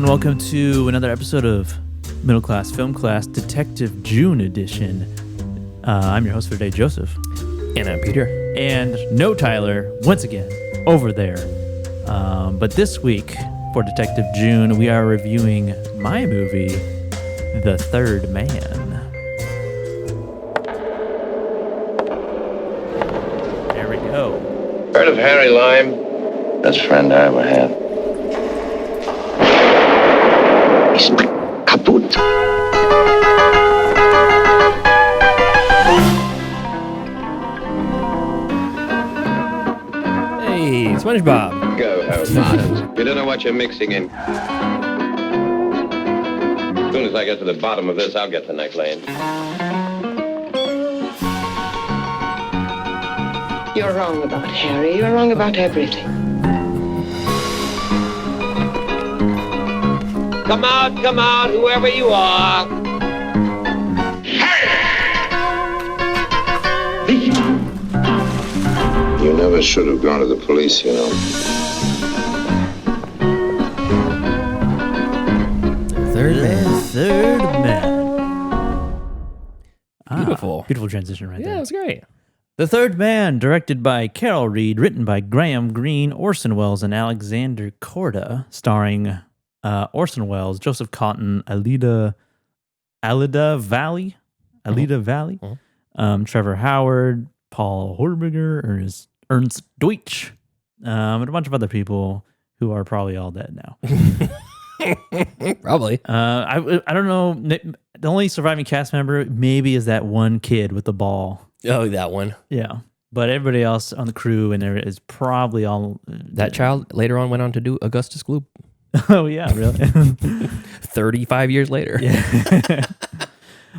welcome to another episode of Middle Class Film Class Detective June Edition. I'm your host for today, Joseph. And I'm Peter. And no Tyler, once again, over there. But this week, for Detective June, we are reviewing my movie, The Third Man. There we go. Heard of Harry Lime? Best friend I ever had. He's kaput. Hey, SpongeBob. Go, Harold. You don't know what you're mixing in. As soon as I get to the bottom of this, I'll get the neck lane. You're wrong about Harry. You're wrong about everything. Come out, whoever you are. You never should have gone to the police, you know. Third Man. Third Man. Beautiful. Beautiful transition right Yeah, there. it was great. The Third Man, directed by Carol Reed, written by Graham Greene, Orson Welles, and Alexander Korda, starring Orson Welles, Joseph Cotton, Alida Valley, Trevor Howard, Paul Horbiger, Ernst Deutsch, and a bunch of other people who are probably all dead now. Probably. I don't know. The only surviving cast member maybe is that one kid with the ball. Oh, that one. Yeah. But everybody else on the crew and there is probably all... That child later on went on to do Augustus Gloop. Oh, yeah, really? 35 years later. Yeah.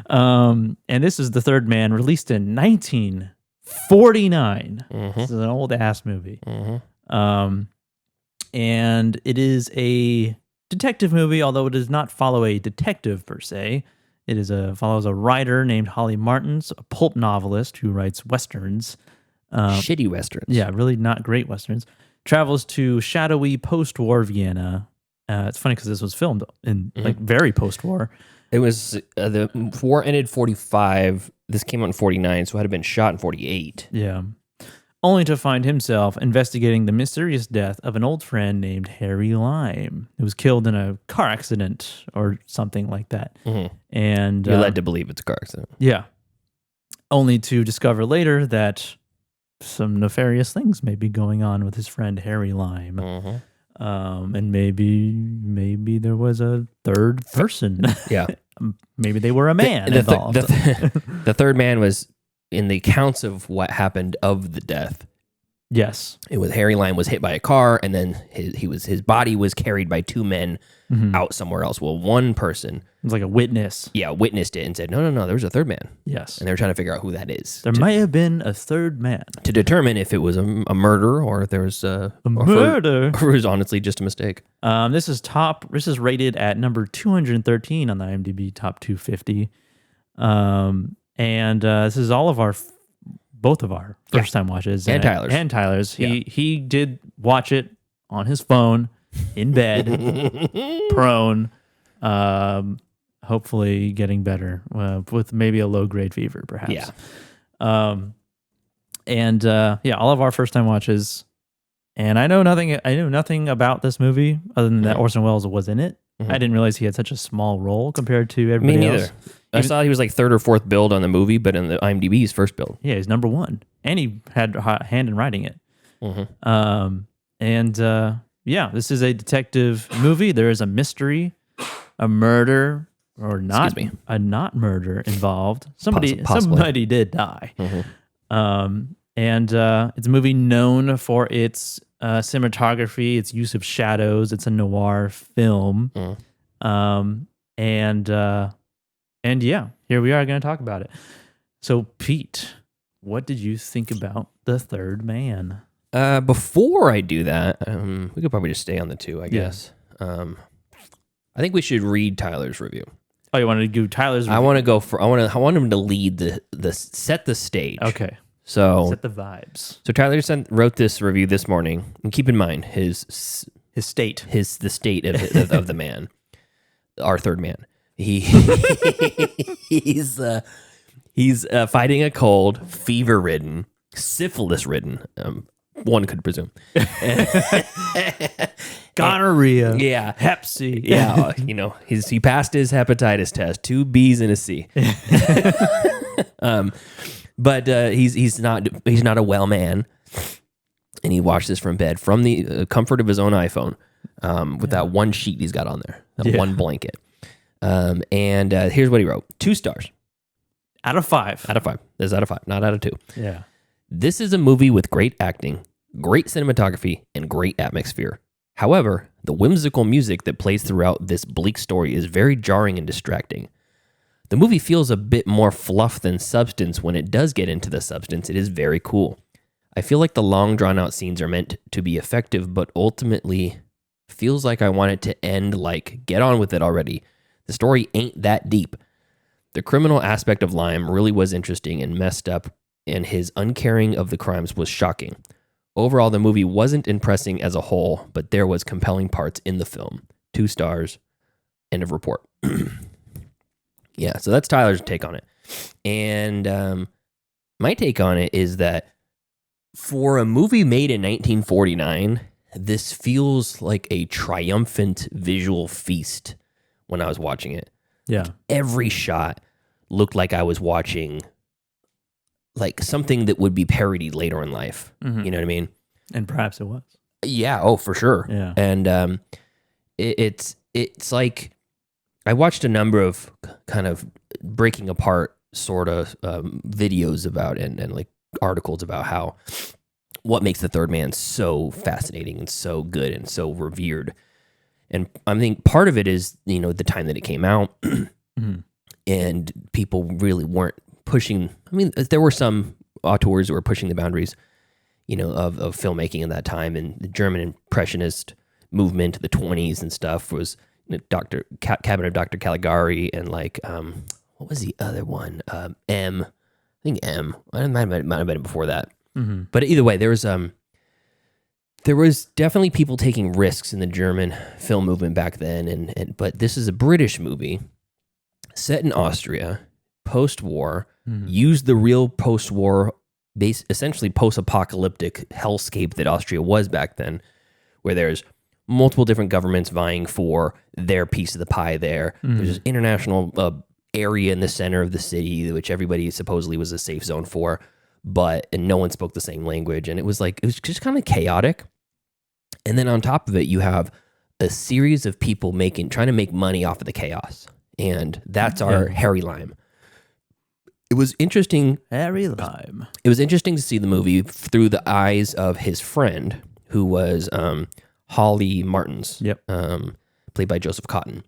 And this is The Third Man, released in 1949. This is an old-ass movie. And it is a detective movie, although it does not follow a detective per se. It is follows a writer named Holly Martins, a pulp novelist who writes westerns. Shitty westerns. Yeah, really not great westerns. Travels to shadowy post-war Vienna. It's funny because this was filmed in like very post-war. It was, the war ended 45. This came out in 49, so it had been shot in 48. Yeah. Only to find himself investigating the mysterious death of an old friend named Harry Lime, who was killed in a car accident or something like that. And You're led to believe it's a car accident. yeah. Only to discover later that some nefarious things may be going on with his friend Harry Lime. And maybe there was a third person. Yeah. Maybe they were a man involved. The third man was in the accounts of what happened of the death. Yes. It was Harry Lime was hit by a car, and then his body was carried by two men out somewhere else. Well, one person, It was like a witness. witnessed it and said, no, there was a third man. Yes. And they were trying to figure out who that is. There might have been a third man. To determine if it was a murder or if there was a murder. or it was honestly just a mistake. This is rated at number 213 on the IMDb Top 250. And this is both of our first time watches. And Tyler's. And Tyler's. He did watch it on his phone, in bed, prone, hopefully getting better, with maybe a low-grade fever, perhaps. Yeah. All of our first time watches. And I knew nothing about this movie other than that Orson Welles was in it. I didn't realize he had such a small role compared to everybody Me neither. else. I saw he was like third or fourth build on the movie, but in the IMDb, he's first build. Yeah, he's number one. And he had a hand in writing it. This is a detective movie. There is a mystery, a murder, or not murder involved. Somebody did die. It's a movie known for its cinematography, its use of shadows. It's a noir film. Here we are going to talk about it. So, Pete, what did you think about The Third Man? Before I do that, we could probably just stay on the two, I guess. I think we should read Tyler's review. Oh, you want to do Tyler's review? I want him to lead the set the stage. Okay. So set the vibes. So Tyler wrote this review this morning, and keep in mind the state of the man. our third man. He's fighting a cold, fever-ridden, syphilis-ridden. One could presume. Gonorrhea. Yeah. Hep C. Yeah. He passed his hepatitis test, 2 B's and a C. But he's not a well man. And he watched this from bed, from the comfort of his own iPhone, with that one sheet he's got on there, that one blanket. And here's what he wrote: 2 stars. Out of 5. Out of 5. This is out of 5, not out of 2. Yeah. This is a movie with great acting, great cinematography, and great atmosphere. However, the whimsical music that plays throughout this bleak story is very jarring and distracting. The movie feels a bit more fluff than substance. When it does get into the substance, it is very cool. I feel like the long, drawn-out scenes are meant to be effective, but ultimately feels like I want it to end like, get on with it already. The story ain't that deep. The criminal aspect of Lime really was interesting and messed up, and his uncaring of the crimes was shocking. Overall, the movie wasn't impressive as a whole, but there was compelling parts in the film. 2 stars. End of report. Yeah, so that's Tyler's take on it. And my take on it is that for a movie made in 1949, this feels like a triumphant visual feast when I was watching it. Yeah. Every shot looked like I was watching like something that would be parodied later in life. Mm-hmm. You know what I mean? And perhaps it was. Yeah. Oh, for sure. Yeah. And it's like I watched a number of kind of breaking apart sort of videos about and like articles about how what makes the third man so fascinating and so good and so revered. And I think part of it is, the time that it came out mm-hmm. and people really weren't pushing. I mean, there were some auteurs who were pushing the boundaries, of filmmaking in that time, and the German Impressionist movement, the 1920s and stuff was Cabinet of Dr. Caligari and like, what was the other one? M. I think M. I might have been before that. Mm-hmm. But either way, there was definitely people taking risks in the German film movement back then, but this is a British movie set in Austria, post-war, used the real post-war, essentially post-apocalyptic hellscape that Austria was back then, where there's multiple different governments vying for their piece of the pie there. There's this international area in the center of the city, which everybody supposedly was a safe zone for, and no one spoke the same language. And it was just kind of chaotic. And then on top of it, you have a series of people trying to make money off of the chaos. And that's our Harry Lime. It was interesting. Harry Lime. It was interesting to see the movie through the eyes of his friend, who was Holly Martins, played by Joseph Cotton.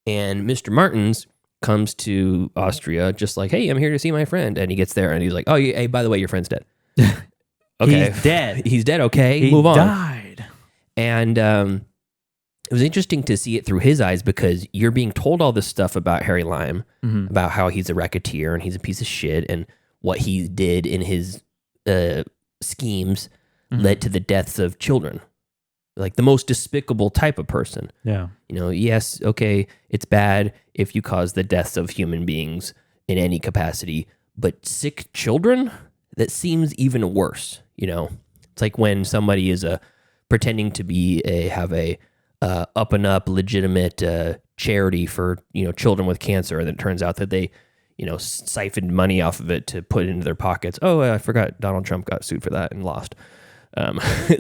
And Mr. Martins comes to Austria just like, hey, I'm here to see my friend. And he gets there and he's like, oh, hey, by the way, your friend's dead. Okay. He's dead. He's dead. Okay. Move on. He died. And it was interesting to see it through his eyes because you're being told all this stuff about Harry Lime, about how he's a racketeer and he's a piece of shit and what he did in his schemes led to the deaths of children. Like the most despicable type of person. Yeah. Yes, okay, it's bad if you cause the deaths of human beings in any capacity, but sick children? That seems even worse, It's like when somebody is pretending to have a up and up legitimate charity for, children with cancer, and it turns out that they, siphoned money off of it to put into their pockets. Oh, I forgot Donald Trump got sued for that and lost.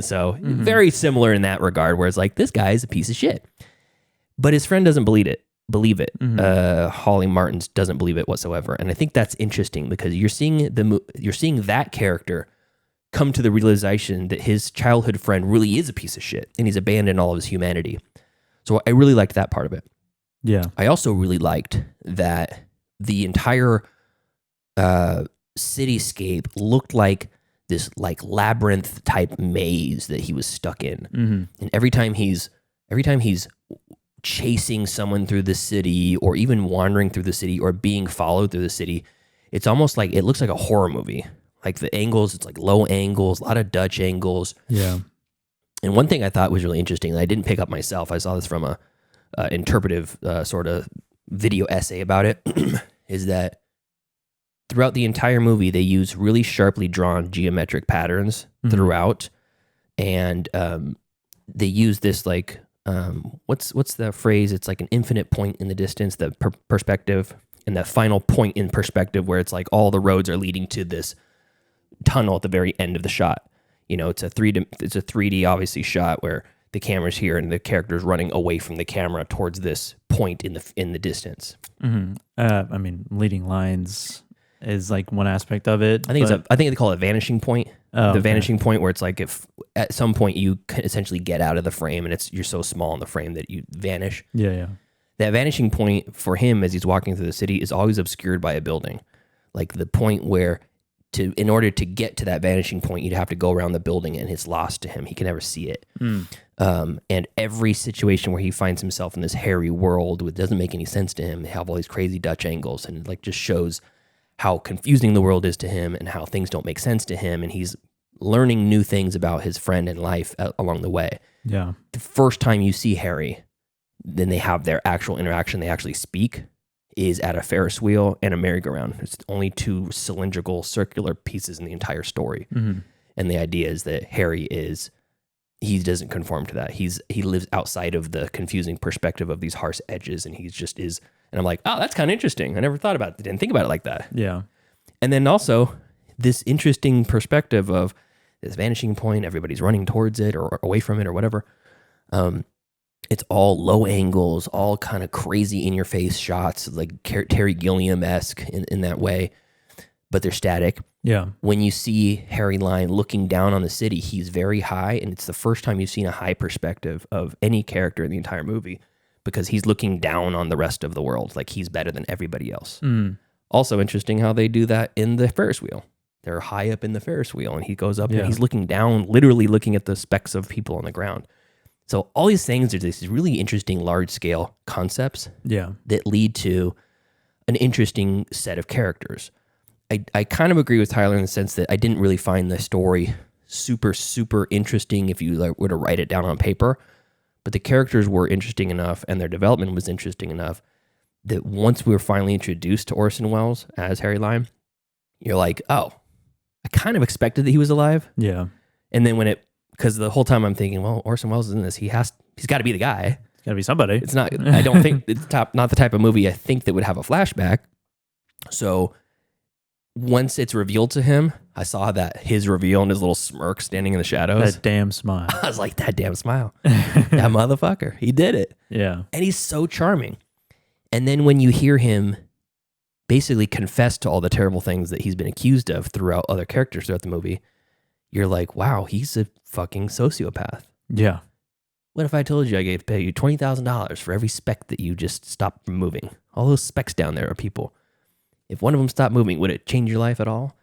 So very similar in that regard, where it's like, this guy is a piece of shit, but his friend doesn't believe it. Holly Martins doesn't believe it whatsoever. And I think that's interesting because you're seeing that character come to the realization that his childhood friend really is a piece of shit and he's abandoned all of his humanity. So I really liked that part of it. Yeah. I also really liked that the entire cityscape looked like this like labyrinth type maze that he was stuck in. And every time he's chasing someone through the city or even wandering through the city or being followed through the city, it's almost like it looks like a horror movie. Like the angles, it's like low angles, a lot of Dutch angles. Yeah. And one thing I thought was really interesting that I didn't pick up myself, I saw this from a interpretive sort of video essay about it, is that throughout the entire movie, they use really sharply drawn geometric patterns throughout, and they use this like what's the phrase? It's like an infinite point in the distance, the perspective, and that final point in perspective where it's like all the roads are leading to this tunnel at the very end of the shot. You know, it's a 3D obviously shot where the camera's here and the character's running away from the camera towards this point in the distance. I mean, leading lines is like one aspect of it. I think they call it vanishing point. Vanishing point, where it's like if at some point you can essentially get out of the frame and you're so small in the frame that you vanish. Yeah. That vanishing point for him as he's walking through the city is always obscured by a building. Like the point where in order to get to that vanishing point, you'd have to go around the building and it's lost to him. He can never see it. And every situation where he finds himself in this hairy world that doesn't make any sense to him, they have all these crazy Dutch angles, and it like just shows how confusing the world is to him and how things don't make sense to him. And he's learning new things about his friend and life along the way. Yeah. The first time you see Harry, then they have their actual interaction. They actually speak is at a Ferris wheel and a merry-go-round. It's only two cylindrical, circular pieces in the entire story. And the idea is that Harry he doesn't conform to that. He lives outside of the confusing perspective of these harsh edges, and he just is. And I'm like, oh, that's kind of interesting. I never thought about it. I didn't think about it like that. Yeah. And then also this interesting perspective of this vanishing point, everybody's running towards it or away from it or whatever. It's all low angles, all kind of crazy in your face shots, like Terry Gilliam-esque in that way, but they're static. Yeah. When you see Harry Lime looking down on the city, he's very high, and it's the first time you've seen a high perspective of any character in the entire movie, because he's looking down on the rest of the world, like he's better than everybody else. Also interesting how they do that in the Ferris wheel. They're high up in the Ferris wheel, and he goes up and he's looking down, literally looking at the specks of people on the ground. So all these things are these really interesting large-scale concepts that lead to an interesting set of characters. I kind of agree with Tyler in the sense that I didn't really find the story super, super interesting if you were to write it down on paper, but the characters were interesting enough and their development was interesting enough that once we were finally introduced to Orson Welles as Harry Lime, you're like, oh, I kind of expected that he was alive. Yeah. And then because the whole time I'm thinking, well, Orson Welles is in this. He's got to be the guy. It's got to be somebody. It's not. I don't think it's not the type of movie I think that would have a flashback. So once it's revealed to him, I saw that his reveal and his little smirk standing in the shadows. That damn smile. I was like, that damn smile. That motherfucker. He did it. Yeah. And he's so charming. And then when you hear him basically confess to all the terrible things that he's been accused of throughout other characters throughout the movie, you're like, wow, he's a fucking sociopath. Yeah. What if I told you I gave pay you $20,000 for every speck that you just stopped from moving? All those specks down there are people. If one of them stopped moving, would it change your life at all?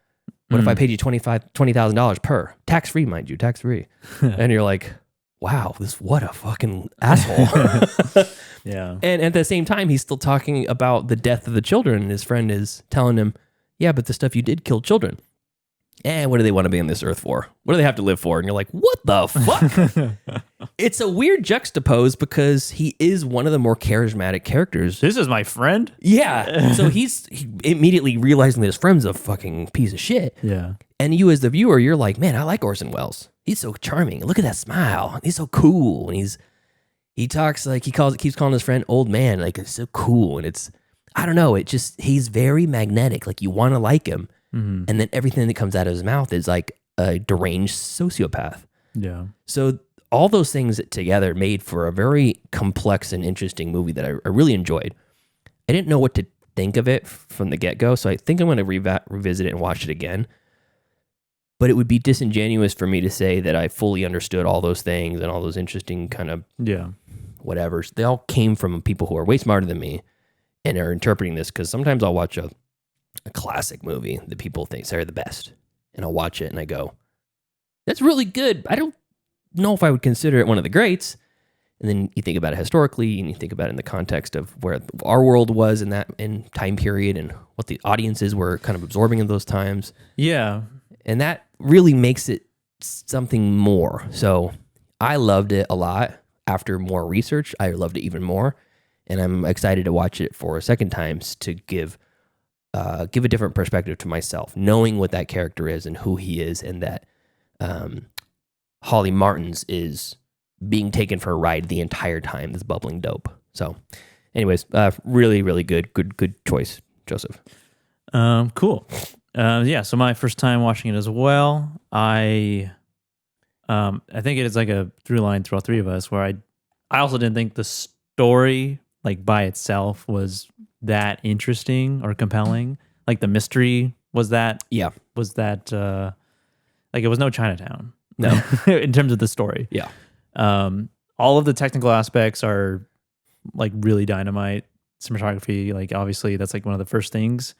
What if I paid you $20,000 per? Tax-free, mind you, tax-free. And you're like, wow, what a fucking asshole. Yeah. And at the same time, he's still talking about the death of the children. And his friend is telling him, yeah, but the stuff you did killed children. And what do they want to be on this earth for? What do they have to live for? And you're like, what the fuck? It's a weird juxtapose because he is one of the more charismatic characters. This is my friend? Yeah. So he immediately realizing that his friend's a fucking piece of shit. Yeah. And you as the viewer, you're like, man, I like Orson Welles. He's so charming. Look at that smile. He's so cool. And he talks like keeps calling his friend old man. Like, it's so cool. And I don't know. He's very magnetic. Like, you want to like him. Mm-hmm. And then everything that comes out of his mouth is like a deranged sociopath. Yeah. So all those things together made for a very complex and interesting movie that I really enjoyed. I didn't know what to think of it from the get-go, so I think I'm going to revisit it and watch it again. But it would be disingenuous for me to say that I fully understood all those things and all those interesting kind of whatevers. They all came from people who are way smarter than me and are interpreting this, because sometimes I'll watch a classic movie that people think are the best, and I'll watch it and I go, that's really good. I don't know if I would consider it one of the greats. And then you think about it historically, and you think about it in the context of where our world was in time period and what the audiences were kind of absorbing in those times. Yeah. And that really makes it something more. So I loved it a lot. after more research, I loved it even more. And I'm excited to watch it for a second time to give a different perspective to myself, knowing what that character is and who he is, and that Holly Martins is being taken for a ride the entire time. This bubbling dope. So, anyways, really, really good choice, Joseph. Cool. So my first time watching it as well. I think it is like a through line through all three of us, where I also didn't think the story like by itself was that interesting or compelling. Like the mystery was that like it was no Chinatown. No. In terms of the story. Yeah. All of the technical aspects are like really dynamite. Cinematography, like obviously that's like one of the first things.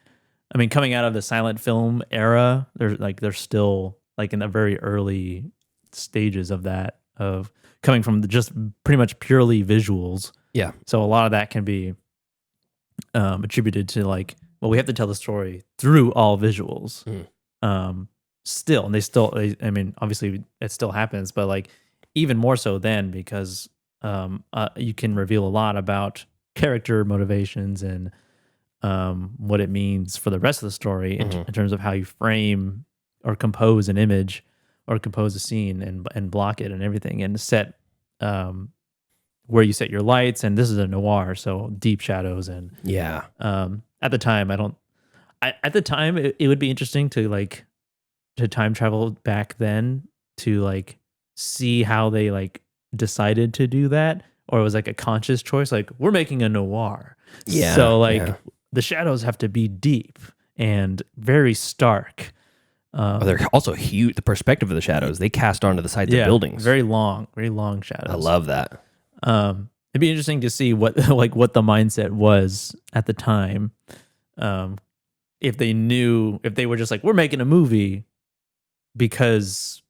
I mean, coming out of the silent film era, they're still like in the very early stages of that, of coming from just pretty much purely visuals. Yeah. So a lot of that can be attributed to like, well, we have to tell the story through all visuals. Still, and I mean, obviously it still happens, but like even more so then, because you can reveal a lot about character motivations and what it means for the rest of the story in terms of how you frame or compose an image or compose a scene and block it and everything, and set where you set your lights. And this is a noir, so deep shadows and at the time it would be interesting to time travel back then to like see how they like decided to do that, or it was like a conscious choice, like we're making a noir. So like the shadows have to be deep and very stark. They're also huge. The perspective of the shadows, they cast onto the sides of buildings. Very long shadows. I love that. It'd be interesting to see what the mindset was at the time. If they were just like, we're making a movie because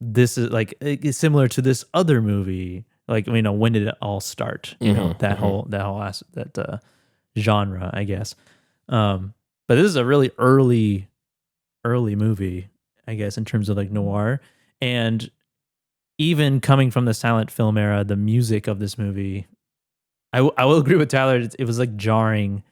this is like it's similar to this other movie. Like, you know, when did it all start? You know, that whole genre, I guess. But this is a really early movie, I guess, in terms of like noir. And even coming from the silent film era, the music of this movie, I will agree with Tyler. It was like jarring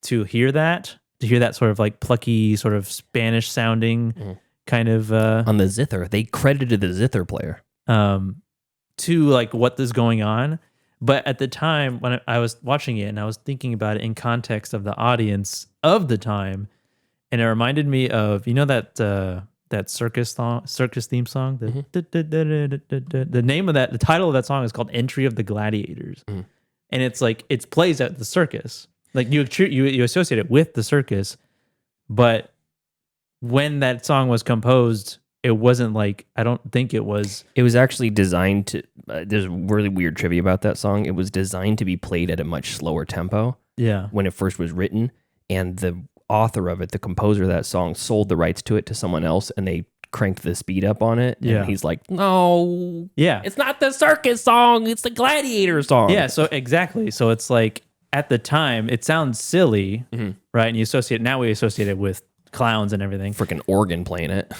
to hear that sort of like plucky, sort of Spanish sounding kind of on the zither. They credited the zither player to like what is going on. But at the time when I was watching it and I was thinking about it in context of the audience of the time, and it reminded me of, you know, that circus theme song. The name of that, the title of that song is called "Entry of the Gladiators," and it's like it plays at the circus. Like you associate it with the circus, but when that song was composed, it wasn't like, I don't think it was. It was actually designed to. There's really weird trivia about that song. It was designed to be played at a much slower tempo. Yeah. When it first was written, and the author of it, the composer of that song, sold the rights to it to someone else, and they cranked the speed up on it. And he's like, no, it's not the circus song, it's the gladiator song. Yeah, so exactly. So it's like at the time it sounds silly, right? And we associate it with clowns and everything. Freaking organ playing it.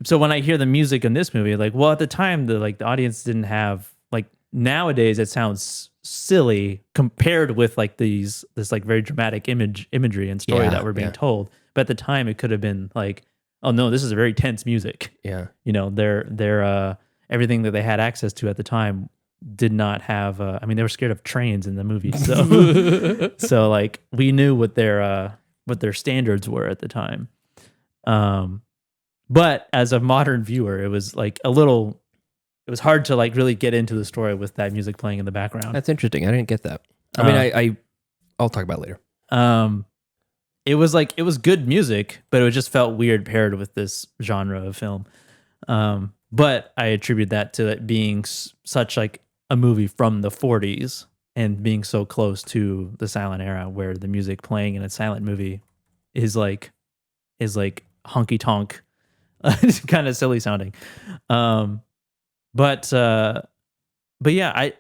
So when I hear the music in this movie, like, well, at the time the audience didn't have, like, nowadays it sounds silly compared with like this like very dramatic imagery and story that we're being told. But at the time it could have been like, oh no, this is a very tense music. Yeah. You know, their everything that they had access to at the time did not have I mean, they were scared of trains in the movie. So so like we knew what their standards were at the time. But as a modern viewer, it was like it was hard to like really get into the story with that music playing in the background. That's interesting. I didn't get that. I mean, I'll talk about it later. It was good music, but it just felt weird paired with this genre of film. But I attribute that to it being such like a movie from the 40s and being so close to the silent era, where the music playing in a silent movie is like honky tonk, kind of silly sounding. But yeah,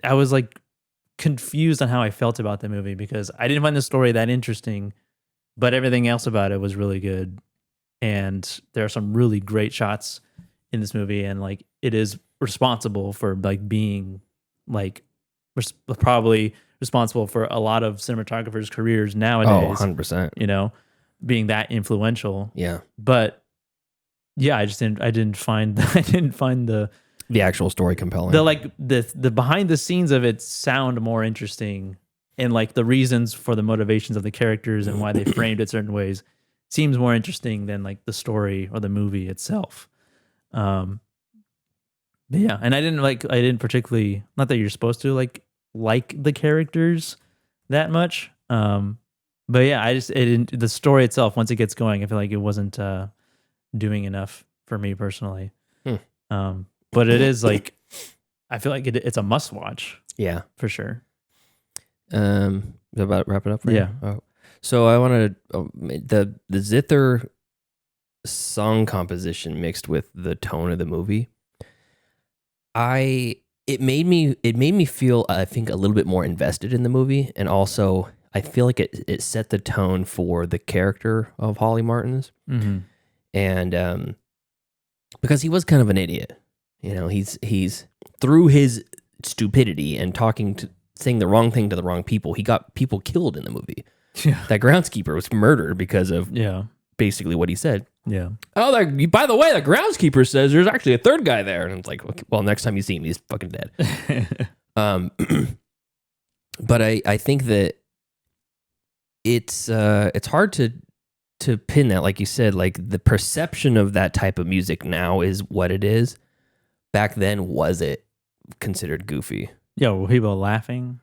I was like confused on how I felt about the movie, because I didn't find the story that interesting, but everything else about it was really good. And there are some really great shots in this movie, and like it is responsible for like being like probably responsible for a lot of cinematographers' careers nowadays. 100%. You know, being that influential. Yeah. But yeah, I didn't find the actual story compelling. The behind the scenes of it sound more interesting, and like the reasons for the motivations of the characters and why they framed it certain ways seems more interesting than like the story or the movie itself. But yeah, and I didn't particularly, not that you're supposed to like the characters that much. But yeah, the story itself, once it gets going, I feel like it wasn't doing enough for me personally. But it is like, I feel like it's a must watch. Yeah, for sure. About wrap it up. Yeah. Oh. So I wanted the zither song composition mixed with the tone of the movie. It made me feel, I think, a little bit more invested in the movie, and also I feel like it set the tone for the character of Holly Martins, and because he was kind of an idiot, you know, he's through his stupidity and saying the wrong thing to the wrong people, he got people killed in the movie. Yeah, that groundskeeper was murdered because of basically what he said. Yeah. Oh, by the way, the groundskeeper says there's actually a third guy there, and it's like, okay, well, next time you see him, he's fucking dead. But I think that it's hard to pin that, like you said, like the perception of that type of music now is what it is. Back then, was it considered goofy? Yeah, were people laughing?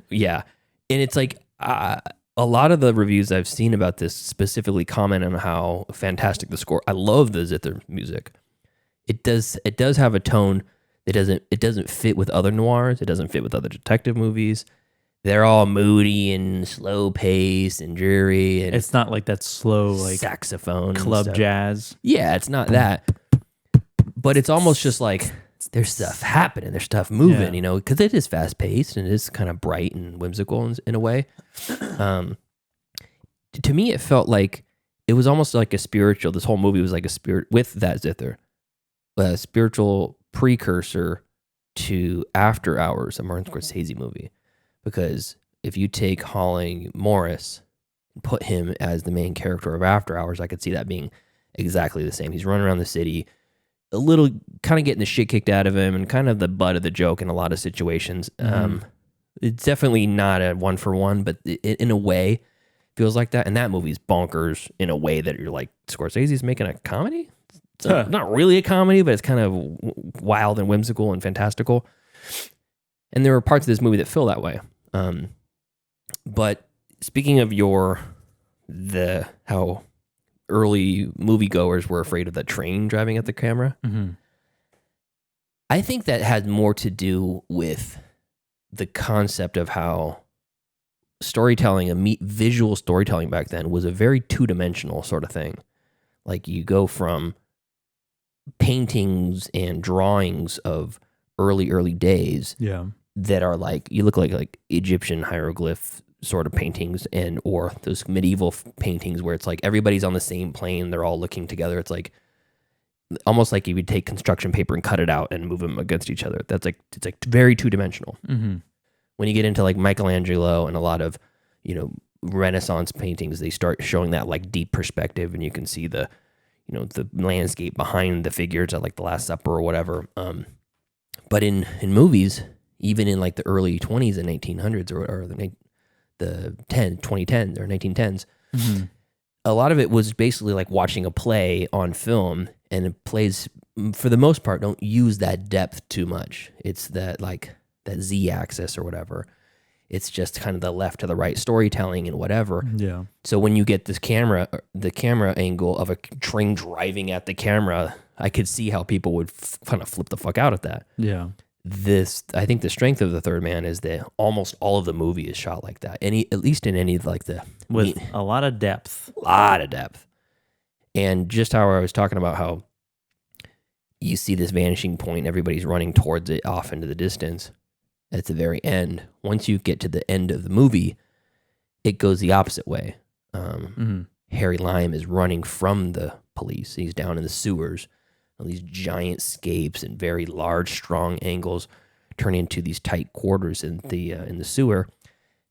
Yeah, and it's like a lot of the reviews I've seen about this specifically comment on how fantastic the score. I love the zither music. It does have a tone that doesn't fit with other noirs. It doesn't fit with other detective movies. They're all moody and slow paced and dreary, and it's not like that slow like saxophone club jazz. Yeah, it's not that. But it's almost just like there's stuff happening, there's stuff moving, you know, because it is fast paced and it is kind of bright and whimsical in a way. To me, it felt like it was almost like a spiritual. This whole movie was like a spirit with that zither, a spiritual precursor to After Hours, a Martin Scorsese movie. Because if you take Holly Morris and put him as the main character of After Hours, I could see that being exactly the same. He's running around the city, a little kind of getting the shit kicked out of him and kind of the butt of the joke in a lot of situations. It's definitely not a one for one, but in a way feels like that. And that movie's bonkers in a way that you're like, Scorsese's making a comedy? It's not really a comedy, but it's kind of wild and whimsical and fantastical. And there are parts of this movie that feel that way. But speaking of how early moviegoers were afraid of the train driving at the camera, I think that had more to do with the concept of how storytelling, visual storytelling back then was a very two-dimensional sort of thing. Like you go from paintings and drawings of early days that are like, you look like Egyptian hieroglyph sort of paintings, and or those medieval paintings where it's like everybody's on the same plane, they're all looking together. It's like almost like you would take construction paper and cut it out and move them against each other. It's like very two-dimensional. When you get into like Michelangelo and a lot of, you know, Renaissance paintings, they start showing that like deep perspective, and you can see the, you know, the landscape behind the figures at like the Last Supper or whatever. But in movies, even in like the early 20s and 1800s or the 2010s or 1910s, a lot of it was basically like watching a play on film, and it plays, for the most part, don't use that depth too much. It's that like that Z-axis or whatever. It's just kind of the left to the right storytelling and whatever. Yeah. So when you get the camera angle of a train driving at the camera, I could see how people would kind of flip the fuck out at that. Yeah. I think the strength of The Third Man is that almost all of the movie is shot like that. At least in any of like with a lot of depth. And just how I was talking about how you see this vanishing point, everybody's running towards it off into the distance. At the very end, once you get to the end of the movie, it goes the opposite way. Harry Lime is running from the police. He's down in the sewers. these giant scapes and very large, strong angles turn into these tight quarters in the sewer.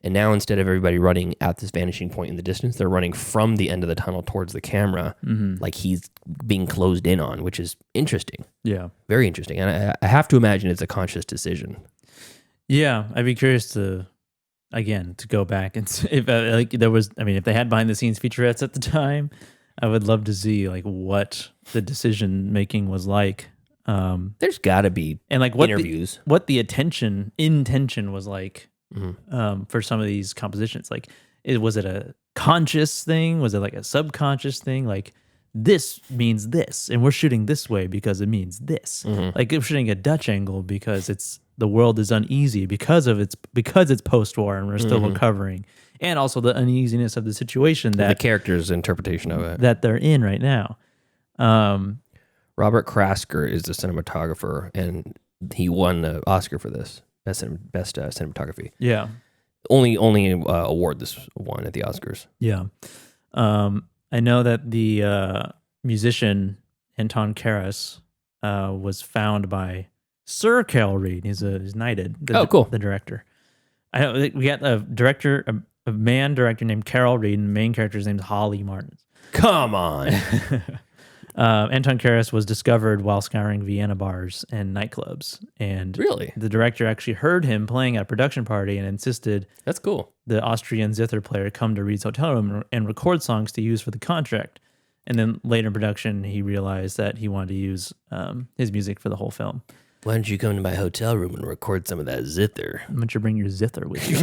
And now instead of everybody running at this vanishing point in the distance, they're running from the end of the tunnel towards the camera, like he's being closed in on, which is interesting. Yeah. Very interesting. And I have to imagine it's a conscious decision. Yeah. I'd be curious to go back and see if if they had behind the scenes featurettes at the time, I would love to see like what the decision making was like. There's got to be and like what interviews, what the intention was like. For some of these compositions, like was it a conscious thing? Was it like a subconscious thing? Like this means this, and we're shooting this way because it means this. Like we're shooting a Dutch angle because the world is uneasy because it's post-war and we're still recovering, and also the uneasiness of the situation that the character's interpretation of it that they're in right now. Robert Krasker is the cinematographer, and he won the Oscar for this. Best cinematography. Yeah. Only award this won at the Oscars. Yeah. I know that the musician Anton Karas was found by Sir Carol Reed. He's knighted. Cool. The director. I know we got a man director named Carol Reed, and the main character's name is Holly Martin. Come on. Anton Karas was discovered while scouring Vienna bars and nightclubs. And really? The director actually heard him playing at a production party and insisted that's cool. The Austrian zither player come to Reed's hotel room and record songs to use for the contract. And then later in production, he realized that he wanted to use his music for the whole film. Why don't you come to my hotel room and record some of that zither? Why don't you bring your zither with you?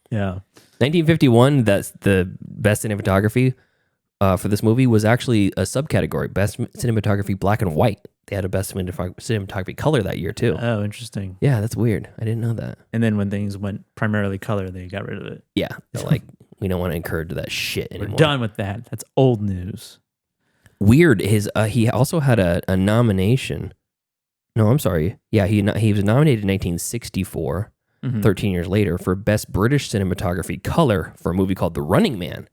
Yeah. 1951, that's the best cinematography. For this movie was actually a subcategory, best cinematography black and white. They had a best cinematography color that year too. Oh, interesting. Yeah, that's weird. I didn't know that. And then when things went primarily color, they got rid of it. Yeah, like we don't want to encourage that shit anymore. We're done with that. That's old news. Weird. He also had a nomination. No, I'm sorry. Yeah, he was nominated in 1964, 13 years later, for best British cinematography color for a movie called The Running Man.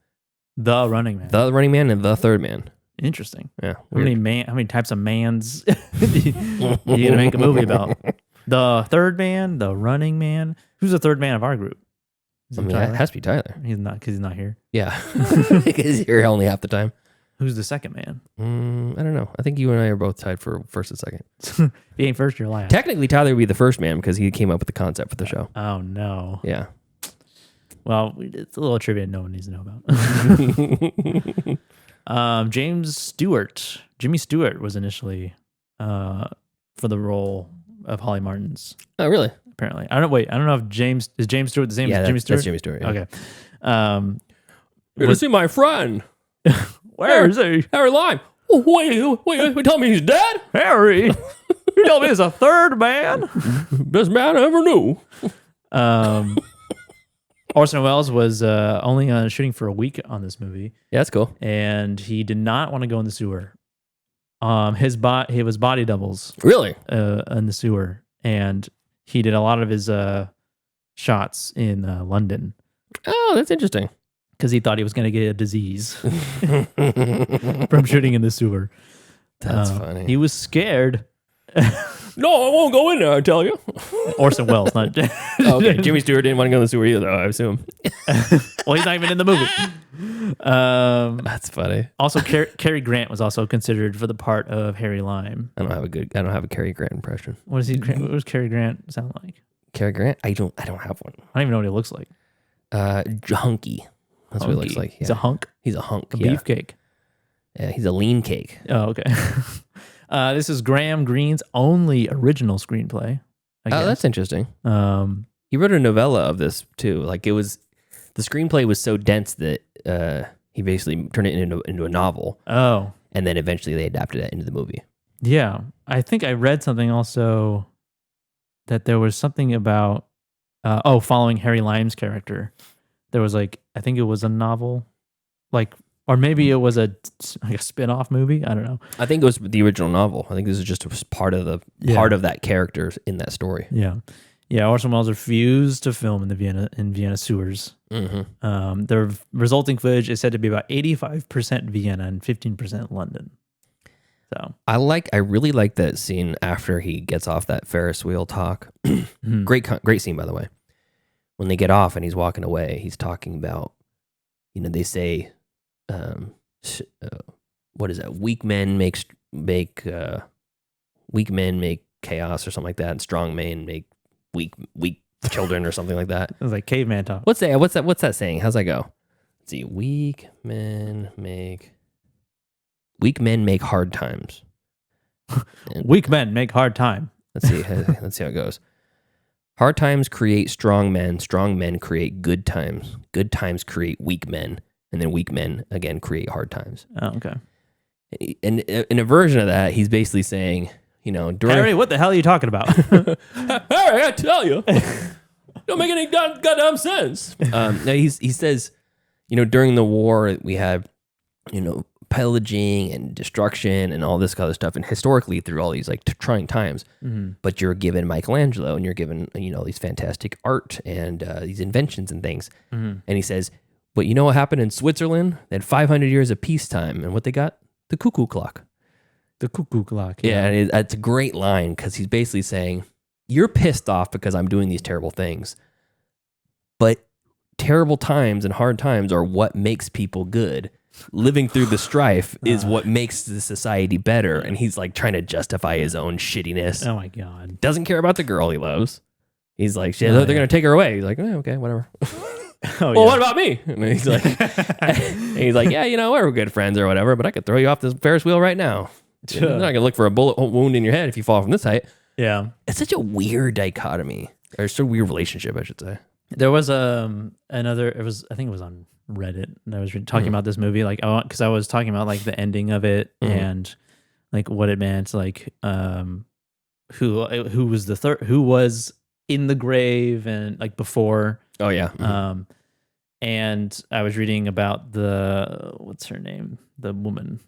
The Running Man. The Running Man and The Third Man. Interesting. Yeah. How many types of mans you gonna make a movie about? The Third Man, The Running Man. Who's the third man of our group? That has to be Tyler. He's not, because he's not here. Yeah, because he's here only half the time. Who's the second man? I don't know. I think you and I are both tied for first and second. If you ain't first, you're last. Technically, Tyler would be the first man because he came up with the concept for the show. Oh no. Yeah. Well, it's a little trivia no one needs to know about. Jimmy Stewart was initially for the role of Holly Martin's. Oh, really? Apparently, I don't know if James Stewart the same as Jimmy Stewart. That's Jimmy Stewart. Yeah. Okay. Good to see my friend. Where is he? Harry Lime. Oh, wait, tell me he's dead? Harry, you tell me he's a third man? Best man I ever knew. Orson Welles was only shooting for a week on this movie. Yeah, that's cool. And he did not want to go in the sewer. He was body doubles. Really? In the sewer. And he did a lot of his shots in London. Oh, that's interesting. Because he thought he was going to get a disease from shooting in the sewer. That's funny. He was scared. No, I won't go in there, I tell you. Orson Welles, not... Okay, Jimmy Stewart didn't want to go in the sewer either, I assume. Well, he's not even in the movie. That's funny. Also, Cary Grant was also considered for the part of Harry Lime. I don't have a Cary Grant impression. What does Cary Grant sound like? Cary Grant? I don't have one. I don't even know what he looks like. Hunky. That's what he looks like. Yeah. He's a hunk? He's a hunk. A beefcake. Yeah, he's a lean cake. Oh, okay. This is Graham Greene's only original screenplay. Oh, that's interesting. He wrote a novella of this too. Like the screenplay was so dense that he basically turned it into a novel. Oh. And then eventually they adapted it into the movie. Yeah. I think I read something also that there was something about, following Harry Lime's character. There was I think it was a novel, or maybe it was a spin-off movie. I don't know. I think it was the original novel. I think this is just part of that character in that story. Yeah. Yeah, Orson Welles refused to film in Vienna sewers. The resulting footage is said to be about 85% Vienna and 15% London. So I really like that scene after he gets off that Ferris wheel talk. Great scene, by the way. When they get off and he's walking away, he's talking about, they say, what is that? Weak men make chaos or something like that, and strong men make weak children or something like that. It was like caveman talk. What's that saying? How's that go? Let's see. Weak men make hard times. Weak men make hard time. Let's see how it goes. Hard times create strong men create good times create weak men, and then weak men again create hard times. Oh, okay. And in a version of that, he's basically saying, Harry, what the hell are you talking about? Harry, I tell you, don't make any goddamn sense. He says, during the war we had, pillaging and destruction and all this kind of stuff, and historically through all these like trying times, but you're given Michelangelo and you're given these fantastic art and these inventions and things, and he says, but you know what happened in Switzerland? They had 500 years of peacetime, and what they got? The cuckoo clock. The cuckoo clock. Yeah, and it's a great line because he's basically saying, you're pissed off because I'm doing these terrible things, but terrible times and hard times are what makes people good. Living through the strife is what makes the society better. And he's like trying to justify his own shittiness. Oh my God. Doesn't care about the girl he loves. He's like, they're going to take her away. He's like, okay, whatever. What about me? And he's like, yeah, we're good friends or whatever, but I could throw you off this Ferris wheel right now. You're not going to look for a bullet wound in your head if you fall from this height. Yeah. It's such a weird dichotomy. Or such a weird relationship, I should say. There was I think it was on Reddit, and I was talking about this movie, like, because I was talking about like the ending of it and like what it meant, like who was in the grave and like before. Oh yeah. And I was reading about what's her name, the woman.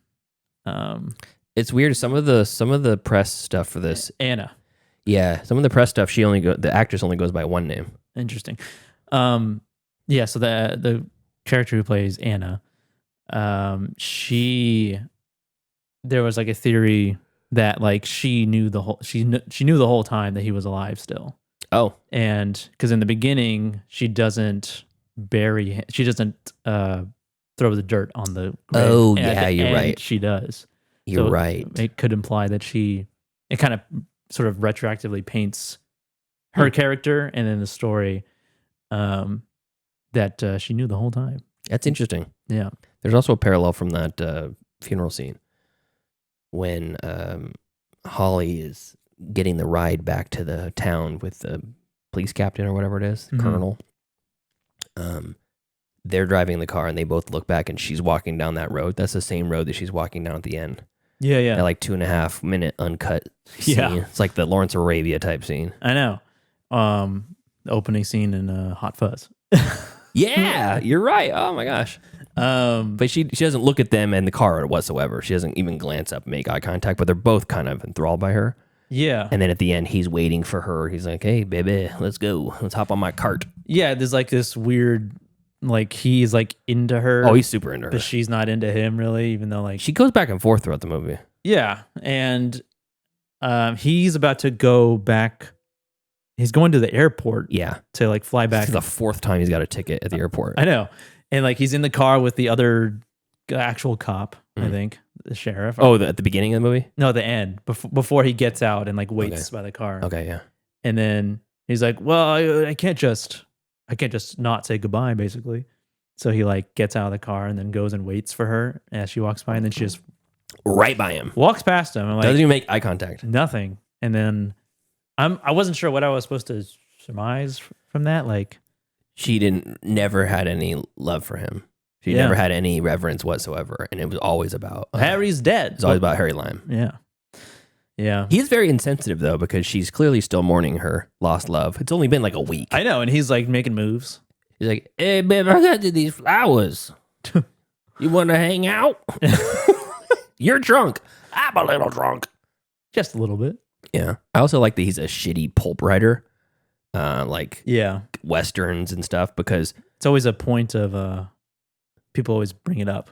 It's weird. Some of the press stuff for this, Anna. Yeah, some of the press stuff, the actress only goes by one name. Interesting. Yeah. So the character who plays Anna, there was like a theory that like she knew the whole time that he was alive still. Oh, and because in the beginning she doesn't bury him, she doesn't throw the dirt on the grave. Oh yeah, you're right. She does. You're right. It could imply that it kind of sort of retroactively paints her character and in the story that she knew the whole time. That's interesting. Yeah. There's also a parallel from that funeral scene when Holly is getting the ride back to the town with the police captain or whatever it is, colonel. They're driving the car and they both look back and she's walking down that road. That's the same road that she's walking down at the end. Yeah, yeah. That like 2.5 minute uncut scene. Yeah. It's like the Lawrence of Arabia type scene. I know. The opening scene in Hot Fuzz. Yeah, you're right. Oh my gosh. But she doesn't look at them in the car whatsoever. She doesn't even glance up and make eye contact, but they're both kind of enthralled by her. Yeah. And then at the end, he's waiting for her. He's like, hey, baby, let's go. Let's hop on my cart. Yeah, there's like this weird, like he's like into her. Oh, he's super into her. But she's not into him really, even though like... She goes back and forth throughout the movie. Yeah. And he's about to go back. He's going to the airport. Yeah. To like fly back. This is the fourth time he's got a ticket at the airport. I know. And like he's in the car with the other actual cop, I think, the sheriff. Oh, at the beginning of the movie? No, the end, before he gets out and like waits by the car. Okay, yeah. And then he's like, well, I can't just not say goodbye, basically. So he like gets out of the car and then goes and waits for her as she walks by, and then she just right by him, walks past him, and like, doesn't even make eye contact. Nothing. And then I wasn't sure what I was supposed to surmise from that. Like she never had any love for him. She never had any reverence whatsoever, and it was always about Harry's dead. It's always about Harry Lime. Yeah. Yeah. He's very insensitive though, because she's clearly still mourning her lost love. It's only been like a week. I know, and he's like making moves. He's like, hey babe, I got you these flowers. You want to hang out? You're drunk. I'm a little drunk. Just a little bit. Yeah. I also like that he's a shitty pulp writer. like Yeah. Westerns and stuff, because It's always a point of people always bring it up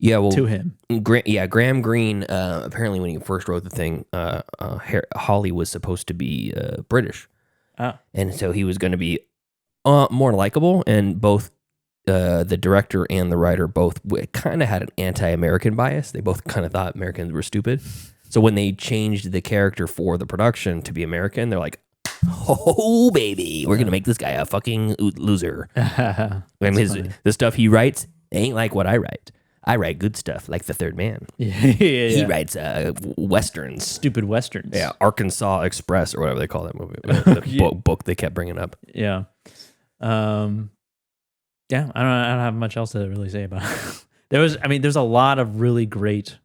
well, to him. Graham Greene, apparently when he first wrote the thing, Holly was supposed to be British. And so he was going to be more likable, and both the director and the writer both kind of had an anti-American bias. They both kind of thought Americans were stupid. So when they changed the character for the production to be American, they're like, oh, baby, we're going to make this guy a fucking loser. And the stuff he writes ain't like what I write. I write good stuff, like The Third Man. He writes Westerns. Stupid Westerns. Yeah, Arkansas Express, or whatever they call that movie. The book they kept bringing up. Yeah. I don't have much else to really say about it. There's a lot of really great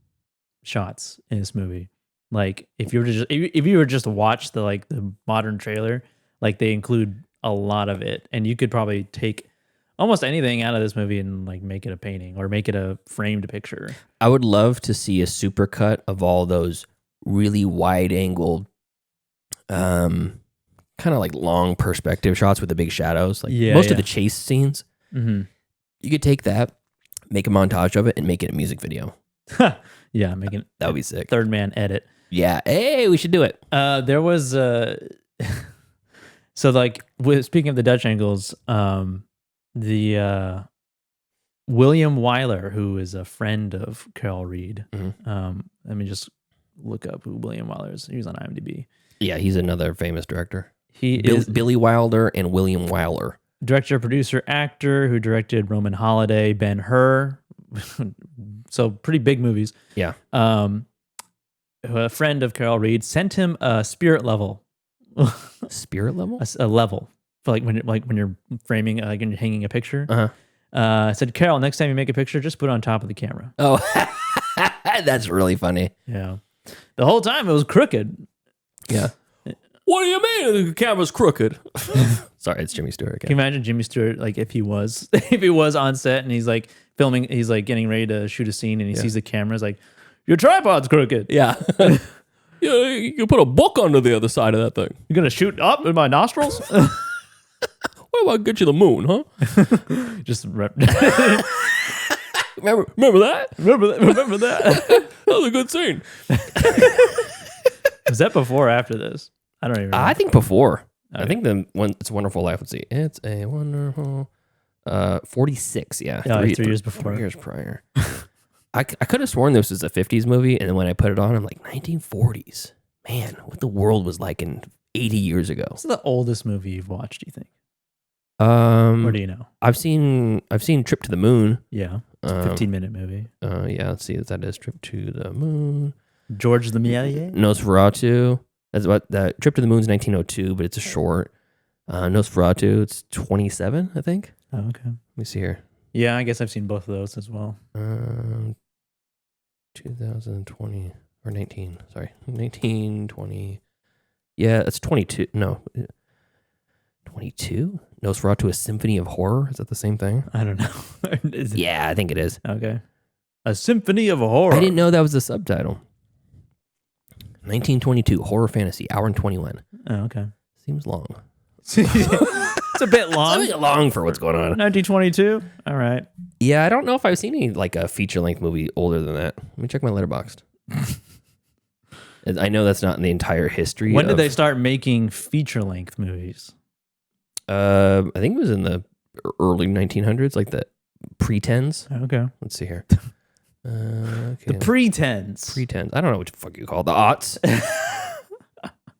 shots in this movie. Like if you were just to watch the modern trailer, like they include a lot of it, and you could probably take almost anything out of this movie and like make it a painting or make it a framed picture. I would love to see a supercut of all those really wide angled, kind of like long perspective shots with the big shadows. Like most of the chase scenes. Mm-hmm. You could take that, make a montage of it, and make it a music video. Yeah, making that would be sick. Third Man edit. Yeah, hey, we should do it. There was so like speaking of the Dutch angles, the William Wyler, who is a friend of Carol Reed. Mm-hmm. Let me just look up who William Wyler is. He was on IMDb. Yeah, he's another famous director. He is Billy Wilder and William Wyler. Director, producer, actor who directed Roman Holiday, Ben-Hur. So pretty big movies. Yeah. A friend of Carol Reed sent him a spirit level. Spirit level? A level for when you're framing, like when you're hanging a picture. Uh-huh. Said, Carol, next time you make a picture, just put it on top of the camera. Oh, that's really funny. Yeah. The whole time it was crooked. Yeah. What do you mean the camera's crooked? Sorry, it's Jimmy Stewart again. Can you imagine Jimmy Stewart, like if he was on set and he's like filming, he's like getting ready to shoot a scene and he sees the camera, he's like, your tripod's crooked. Yeah. You put a book under the other side of that thing. You're gonna shoot up in my nostrils? What about get you the moon, huh? Just remember that? remember that. That was a good scene. Was that before or after this? I don't even know. I think before. Okay. I think It's a Wonderful Life. Let's see. It's a wonderful 46, yeah. 3 years before. 3 years prior. I could have sworn this was a 50s movie, and then when I put it on, I'm like, 1940s. Man, what the world was like in 80 years ago. What's the oldest movie you've watched, do you think? Or do you know? I've seen Trip to the Moon. Yeah. It's a 15-minute movie. Yeah, let's see if that is Trip to the Moon. George the Méliès? Nosferatu. That's what that Trip to the Moon's 1902, but it's a short. Nosferatu, it's 27, I think. Oh, okay. Let me see here. Yeah, I guess I've seen both of those as well. 2020 or 19. Sorry, 1920. Yeah, it's 22. No, 22. Nosferatu, a Symphony of Horror. Is that the same thing? I don't know. Yeah, I think it is. Okay. A Symphony of Horror. I didn't know that was the subtitle. 1922 horror fantasy, hour and 21. Oh, okay. Seems long. It's a bit long. It's a bit long for what's going on. 1922. All right. Yeah, I don't know if I've seen any like a feature length movie older than that. Let me check my Letterboxd. I know that's not in the entire history. When did they start making feature length movies? I think it was in the early 1900s, like the pre-tens. Okay. Let's see here. Okay. The pre-tens. Pre-tens. I don't know what the fuck you call it. The aughts.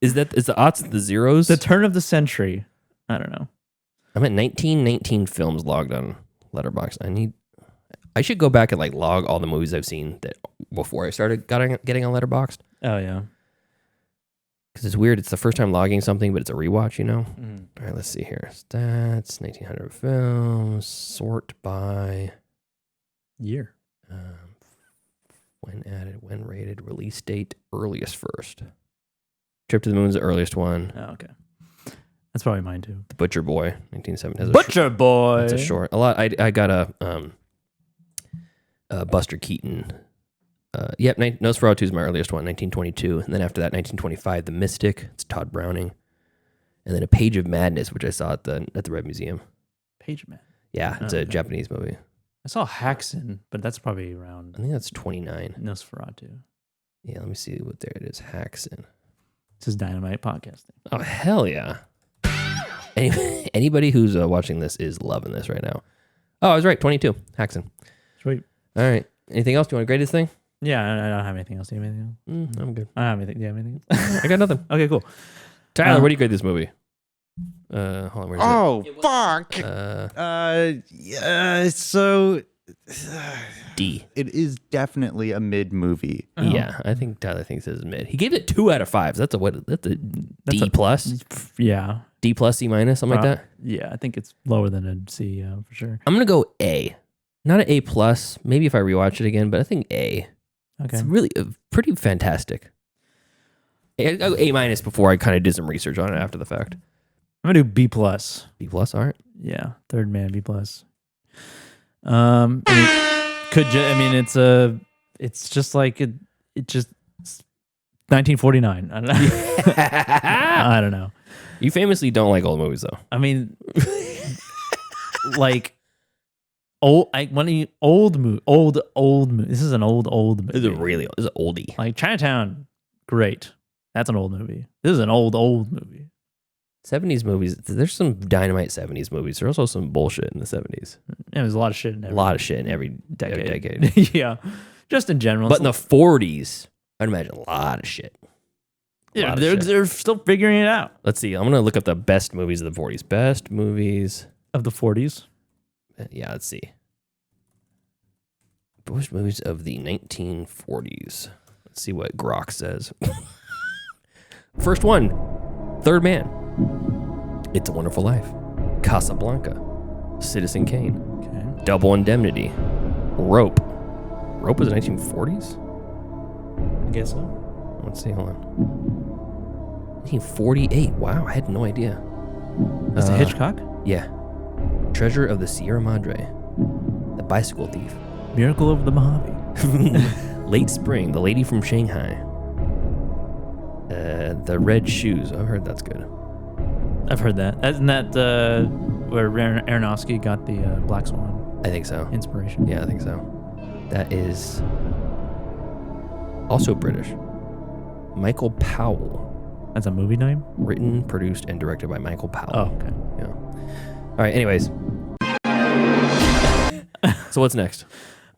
Is the aughts the zeros? The turn of the century. I don't know. I'm at 1919 films logged on Letterboxd. I should go back and like log all the movies I've seen that before I started getting on Letterboxd. Oh yeah. Because it's weird. It's the first time logging something, but it's a rewatch, you know? Mm. All right, let's see here. Stats, 1900 films, sort by year. When added, when rated, release date, earliest first. Trip to the Moon's the earliest one. Oh, okay. That's probably mine too. The Butcher Boy, 1970. Butcher Boy. That's a short. A lot. I got a Buster Keaton. Nosferatu is my earliest one, 1922, and then after that, 1925, The Mystic. It's Todd Browning, and then A Page of Madness, which I saw at the Red Museum. Page Man. Yeah, it's a Japanese movie. I saw Haxan, but that's probably around. I think that's 29. Nosferatu. Yeah, let me see what there it is. Haxan. This is Dynamite Podcasting. Oh, hell yeah. Anybody who's watching this is loving this right now. Oh, I was right. 22. Haxan. Sweet. All right. Anything else? Do you want to grade this thing? Yeah, I don't have anything else. Do you have anything else? I'm good. I don't have anything. Do you have anything else? I got nothing. Okay, cool. Tyler, what do you grade this movie? Hold on. Where's it? Fuck. So D. It is definitely a mid movie. Oh. Yeah, I think Tyler thinks this is mid. He gave it 2 out of 5. That's a D plus. Yeah. D plus, C minus, something like that. Yeah, I think it's lower than a C for sure. I'm gonna go A. Not an A plus. Maybe if I rewatch it again, but I think A. Okay. It's really pretty fantastic. I go A minus before I kind of did some research on it after the fact. I'm gonna do B plus. B plus, all right. Yeah, Third Man, B plus. It's just like it just 1949. I don't know. I don't know. You famously don't like old movies, though. I mean, like old movie. This is an old movie. This is an oldie. Like Chinatown, great. That's an old movie. This is an old movie. 70s movies. There's some dynamite 70s movies. There's also some bullshit in the 70s. Yeah, there's a lot of shit in every decade. decade. Yeah, just in general. But in the 40s, I'd imagine a lot of shit. Yeah, they're still figuring it out. Let's see. I'm going to look up the best movies of the 40s. Best movies of the 40s? Yeah, let's see. Best movies of the 1940s. Let's see what Grok says. First one, Third Man. It's a Wonderful Life. Casablanca. Citizen Kane. Okay. Double Indemnity. Rope. Rope was the 1940s? I guess so. Let's see, hold on. 1948. Wow, I had no idea. Is it Hitchcock? Yeah. Treasure of the Sierra Madre. The Bicycle Thief. Miracle of the Mojave. Late Spring. The Lady from Shanghai. The Red Shoes. I've heard that's good. I've heard that. Isn't that where Aronofsky got the Black Swan? I think so. Inspiration. Yeah, I think so. That is also British. Michael Powell. That's a movie name? Written, produced, and directed by Michael Powell. Oh, okay. Yeah. All right, anyways. So what's next?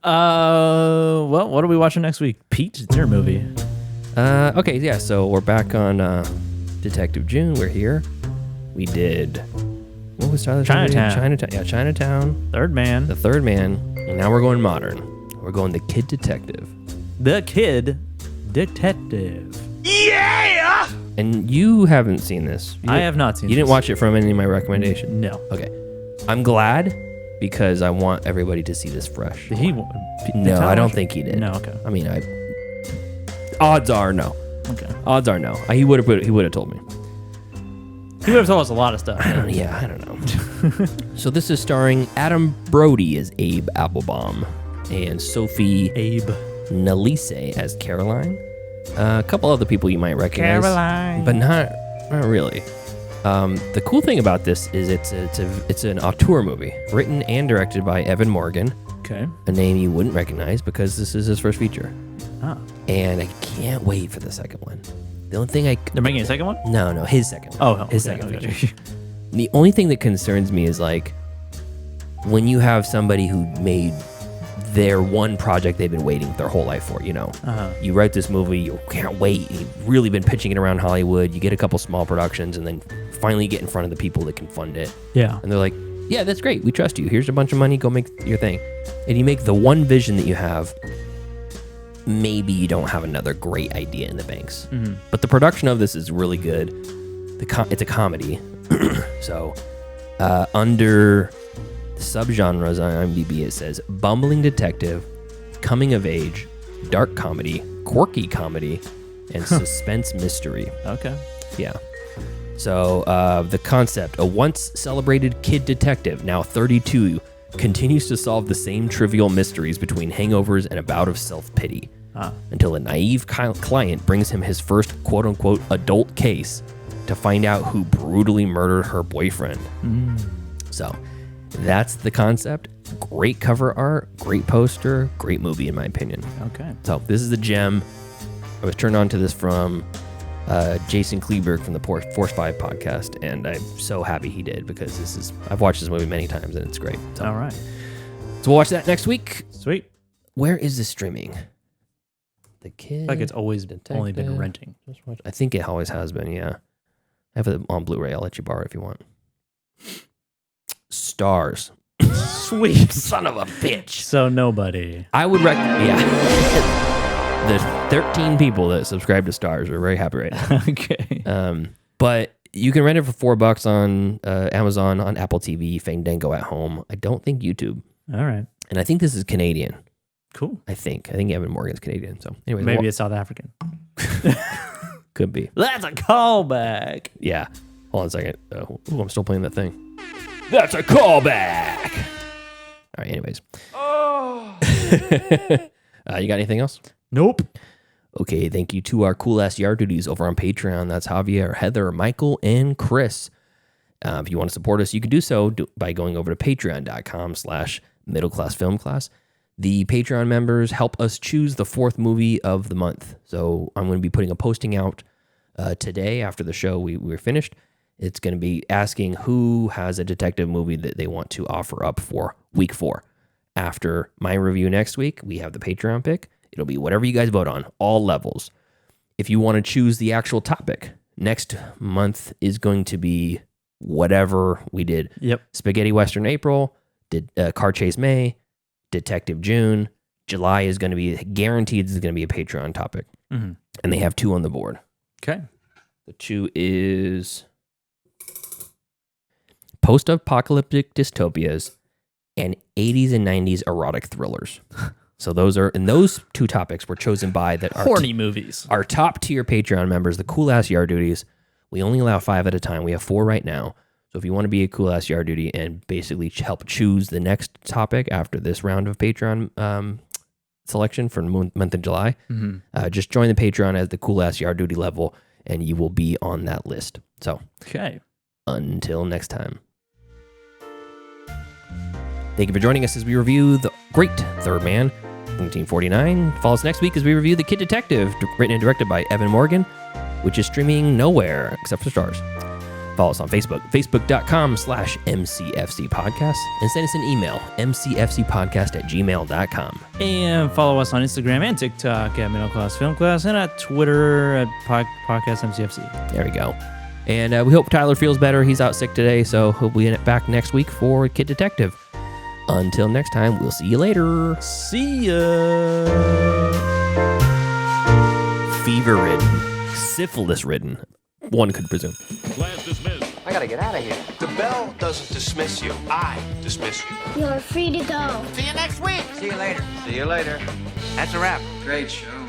Well, what are we watching next week? Pete, it's your movie. Okay, yeah, so we're back on Detective June. We're here. We did... What was Tyler's Chinatown. Chinatown. Yeah, Chinatown. Third Man. The Third Man. And now we're going modern. We're going The Kid Detective. The Kid Detective. Yeah! And you haven't seen this. I have not seen this. You didn't watch it from any of my recommendations? No. Okay. I'm glad because I want everybody to see this fresh. Did he? No, I don't think he did. No, okay. I mean, odds are no. Okay. Odds are no. He would have told me. He would have told us a lot of stuff. I don't know. So this is starring Adam Brody as Abe Applebaum and Sophie Nalise as Caroline. A couple other people you might recognize, Caroline, but not really. The cool thing about this is it's an auteur movie written and directed by Evan Morgan. Okay. A name you wouldn't recognize because this is his first feature. Ah. And I can't wait for the second one. The only thing They're making a second one? No, his second one. Oh, his okay, second okay. feature. The only thing that concerns me is like when you have somebody who made their one project they've been waiting their whole life for, you know. Uh-huh. You write this movie, you can't wait. You've really been pitching it around Hollywood. You get a couple small productions and then finally get in front of the people that can fund it. Yeah. And they're like, yeah, that's great. We trust you. Here's a bunch of money. Go make your thing. And you make the one vision that you have. Maybe you don't have another great idea in the banks. Mm-hmm. But the production of this is really good. It's a comedy. So under the subgenres on IMDb, it says bumbling detective, coming of age, dark comedy, quirky comedy, and suspense mystery. Okay. Yeah. So the concept, a once celebrated kid detective, now 32, continues to solve the same trivial mysteries between hangovers and a bout of self-pity until a naive client brings him his first quote-unquote adult case to find out who brutally murdered her boyfriend. So that's the concept. Great cover art, great poster, great movie in my opinion. Okay. So this is the gem. I was turned on to this from Jason Kleberg from the Force 5 podcast, and I'm so happy he did because I've watched this movie many times and it's great. So, all right. So we'll watch that next week. Sweet. Where is this streaming? The Kid. Like it's always only been renting. I think it always has been, yeah. I have it on Blu-ray. I'll let you borrow it if you want. Stars. Sweet. Son of a bitch. So nobody. I would recommend, yeah. There's 13 people that subscribe to Stars. We're very happy right now. Okay. But you can rent it for $4 on Amazon, on Apple TV, Fandango at home. I don't think YouTube. All right. And I think this is Canadian. Cool. I think Evan Morgan's Canadian. So anyway, Maybe it's South African. Could be. That's a callback. Yeah. Hold on a second. I'm still playing that thing. That's a callback. All right. Anyways. Oh. You got anything else? Nope. Okay. Thank you to our cool ass yard duties over on Patreon. That's Javier, Heather, Michael, and Chris. If you want to support us, you can do so by going over to patreon.com/middleclassfilmclass. The Patreon members help us choose the 4th movie of the month. So I'm going to be putting a posting out today after the show we're finished. It's going to be asking who has a detective movie that they want to offer up for week 4. After my review next week, we have the Patreon pick. It'll be whatever you guys vote on, all levels. If you want to choose the actual topic, next month is going to be whatever we did. Yep. Spaghetti Western April, Car Chase May, Detective June. July is going to be guaranteed. This is going to be a Patreon topic. Mm-hmm. And they have 2 on the board. Okay. The 2 is post-apocalyptic dystopias and 80s and 90s erotic thrillers. So those 2 topics were chosen by that horny movies. Our top tier Patreon members, the cool ass yard duties. We only allow 5 at a time. We have 4 right now. So if you want to be a cool ass yard duty and basically help choose the next topic after this round of Patreon selection for the month of July, just join the Patreon as the cool ass yard duty level, and you will be on that list. So okay. Until next time. Thank you for joining us as we review The Great Third Man, 1949. Follow us next week as we review The Kid Detective, written and directed by Evan Morgan, which is streaming nowhere except for Stars. Follow us on Facebook, facebook.com/MCFC podcast, and send us an email, mcfcpodcast@gmail.com. And follow us on Instagram and TikTok at Middle Class Film Class, and at Twitter at Podcast MCFC. There we go. And we hope Tyler feels better. He's out sick today, so he'll be back next week for Kid Detective. Until next time, we'll see you later. See ya. Fever-ridden, syphilis-ridden, one could presume. Class dismissed. I gotta get out of here. The bell doesn't dismiss you. I dismiss you. You're free to go. See you next week. See you later. See you later. That's a wrap. Great show.